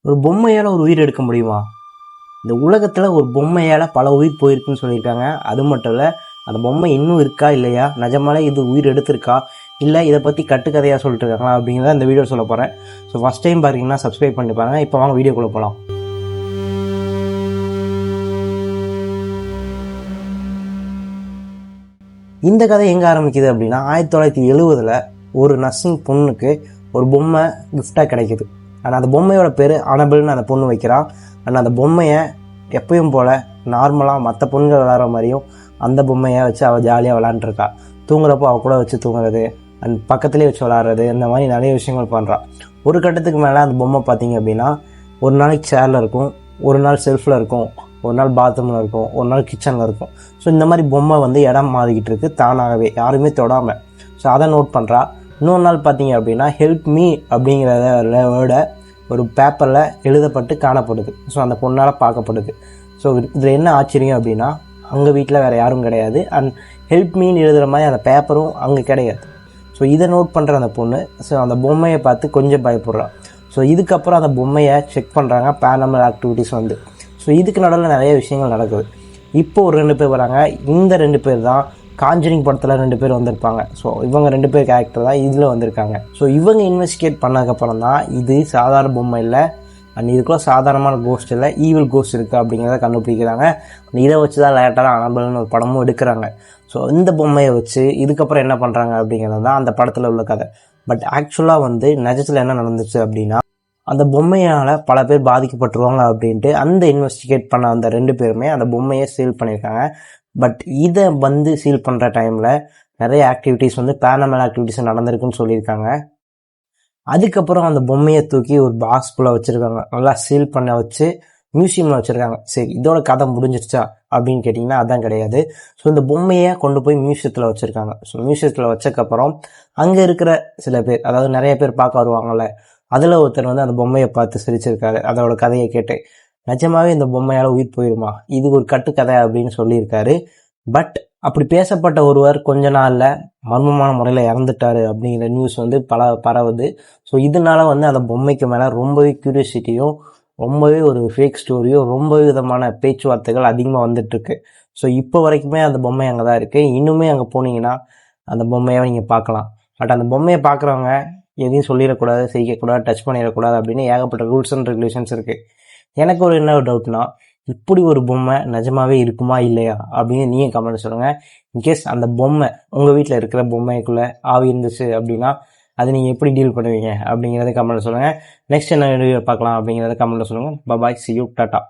ஒரு பொம்மையால் ஒரு உயிர் எடுக்க முடியுமா? இந்த உலகத்தில் ஒரு பொம்மையால் பல உயிர் போயிருக்குன்னு சொல்லியிருக்காங்க. அது மட்டும் இல்லை, அந்த பொம்மை இன்னும் இருக்கா இல்லையா, நிஜமாலே இது உயிர் எடுத்திருக்கா, இல்லை இதை பற்றி கட்டுக்கதையாக சொல்லிட்டு இருக்காங்களா அப்படிங்கிறத இந்த வீடியோ சொல்ல போகிறேன். ஸோ ஃபஸ்ட் டைம் பார்த்தீங்கன்னா சப்ஸ்கிரைப் பண்ணி பாருங்கள். இப்போ வாங்க வீடியோக்குள்ளே போகலாம். இந்த கதை எங்கே ஆரம்பிக்குது அப்படின்னா, 1970 ஒரு நர்சிங் பொண்ணுக்கு ஒரு பொம்மை கிஃப்டாக கிடைக்குது. ஆனால் அந்த பொம்மையோட பேர் அனபிள்னு அந்த பொண்ணு வைக்கிறான். ஆனால் அந்த பொம்மையை எப்பயும் போல் நார்மலாக மற்ற பொண்ணுகள் விளாட்ற மாதிரியும் அந்த பொம்மையை வச்சு அவள் ஜாலியாக விளாண்டுருக்கா. தூங்குறப்போ அவள் கூட வச்சு தூங்குறது, அந்த பக்கத்துலேயே வச்சு விளாட்றது, இந்த மாதிரி நிறைய விஷயங்கள் பண்ணுறான். ஒரு கட்டத்துக்கு மேலே அந்த பொம்மை பார்த்திங்க அப்படின்னா, ஒரு நாளைக்கு சேரில் இருக்கும், ஒரு நாள் செல்ஃபில் இருக்கும், ஒரு நாள் பாத்ரூமில் இருக்கும், ஒரு நாள் கிச்சனில் இருக்கும். ஸோ இந்த மாதிரி பொம்மை வந்து இடம் மாறிக்கிட்டு இருக்குது தானாகவே, யாருமே தொடாமல். ஸோ அதை நோட் பண்ணுறா. இன்னொரு நாள் பார்த்தீங்க அப்படின்னா, ஹெல்ப் மீ அப்படிங்கிற வேர்டை ஒரு பேப்பரில் எழுதப்பட்டு காணப்படுது. ஸோ அந்த பொண்ணால் பார்க்கப்படுது. ஸோ இதில் என்ன ஆச்சரியம் அப்படின்னா, அங்கே வீட்டில் வேறு யாரும் கிடையாது, அண்ட் ஹெல்ப் மீன்னு எழுதுகிற மாதிரி அந்த பேப்பரும் அங்கே கிடையாது. ஸோ இதை நோட் பண்ணுற அந்த பொண்ணு ஸோ அந்த பொம்மையை பார்த்து கொஞ்சம் பயப்படுறான். ஸோ இதுக்கப்புறம் அந்த பொம்மையை செக் பண்ணுறாங்க பேரநார்மல் ஆக்டிவிட்டீஸ் வந்து. ஸோ இதுக்கு நடுவில் நிறைய விஷயங்கள் நடக்குது. இப்போ ஒரு 2 பேர் வராங்க. இந்த 2 பேர் தான் காஞ்சரிங் படத்தில் 2 பேர் வந்திருப்பாங்க. ஸோ இவங்க 2 பேர் கேரக்டர் தான் இதில் வந்திருக்காங்க. ஸோ இவங்க இன்வெஸ்டிகேட் பண்ணதுக்கப்புறம் தான் இது சாதாரண பொம்மை இல்லை, அண்ட் இதுக்குள்ள சாதாரணமான கோஸ்ட் இல்லை, ஈவில் கோஸ்ட் இருக்குது அப்படிங்கிறத கண்டுபிடிக்கிறாங்க. இதை வச்சு தான் லேட்டராக அனபிள்னு ஒரு படமும் எடுக்கிறாங்க. ஸோ இந்த பொம்மையை வச்சு இதுக்கப்புறம் என்ன பண்ணுறாங்க அப்படிங்கிறது தான் அந்த படத்தில் உள்ள கதை. பட் ஆக்சுவலாக வந்து நிஜத்தில் என்ன நடந்துச்சு அப்படின்னா, அந்த பொம்மையால் பல பேர் பாதிக்கப்பட்டுருவாங்க அப்படின்ட்டு அந்த இன்வெஸ்டிகேட் பண்ண அந்த 2 பேருமே அந்த பொம்மையை சீல் பண்ணியிருக்காங்க. பட் இதை வந்து சீல் பண்ணுற டைமில் நிறைய ஆக்டிவிட்டீஸ் வந்து பேரநார்மல் ஆக்டிவிட்டீஸ் நடந்திருக்குன்னு சொல்லியிருக்காங்க. அதுக்கப்புறம் அந்த பொம்மையை தூக்கி ஒரு பாக்ஸ்குள்ளே வச்சுருக்காங்க, நல்லா சீல் பண்ண வச்சு மியூசியமில் வச்சுருக்காங்க. சரி, இதோட கதை முடிஞ்சிருச்சா அப்படின்னு கேட்டிங்கன்னா அதான் கிடையாது. ஸோ இந்த பொம்மையை கொண்டு போய் மியூசியத்தில் வச்சுருக்காங்க. ஸோ மியூசியத்தில் வச்சக்கப்புறம் அங்கே இருக்கிற சில பேர், அதாவது நிறைய பேர் பார்க்க வருவாங்கள்ல, அதில் ஒருத்தர் வந்து அந்த பொம்மையை பார்த்து சிரிச்சிருக்காரு. அதோட கதையை கேட்டு, நிஜமாவே இந்த பொம்மையால் உயிர் போயிடுமா, இது ஒரு கட்டுக்கதை அப்படின்னு சொல்லியிருக்காரு. பட் அப்படி பேசப்பட்ட ஒருவர் கொஞ்ச நாளில் மர்மமான முறையில் இறந்துட்டாரு அப்படிங்கிற நியூஸ் வந்து பரவுது. ஸோ இதனால வந்து அந்த பொம்மைக்கு மேலே ரொம்பவே க்யூரியாசிட்டியும், ரொம்பவே ஒரு ஃபேக் ஸ்டோரியும், ரொம்பவே விதமான பேச்சுவார்த்தைகள் அதிகமாக வந்துட்டுருக்கு. ஸோ இப்போ வரைக்குமே அந்த பொம்மை அங்கே தான் இருக்குது. இன்னுமே அங்கே போனீங்கன்னா அந்த பொம்மையை நீங்கள் பார்க்கலாம். பட் அந்த பொம்மையை பார்க்குறவங்க எதையும் சொல்லிடக்கூடாது, செய்யக்கூடாது, டச் பண்ணிடக்கூடாது அப்படின்னு ஏகப்பட்ட ரூல்ஸ் அண்ட் ரெகுலேஷன்ஸ் இருக்குது. எனக்கு ஒரு என்ன டவுட்னா, இப்படி ஒரு பொம்மை நிஜமாவே இருக்குமா இல்லையா அப்படின்னு நீங்கள் கமெண்ட் சொல்லுங்கள். இன்கேஸ் அந்த பொம்மை உங்கள் வீட்டில் இருக்கிற பொம்மைக்குள்ளே ஆவி இருந்துச்சு அப்படின்னா அதை நீங்கள் எப்படி டீல் பண்ணுவீங்க அப்படிங்கிறத கமெண்ட் சொல்லுங்கள். நெக்ஸ்ட் என்ன வீடியோ பார்க்கலாம் அப்படிங்கிறத கமெண்ட்டில் சொல்லுங்கள். பாய், see you, டாட்டா.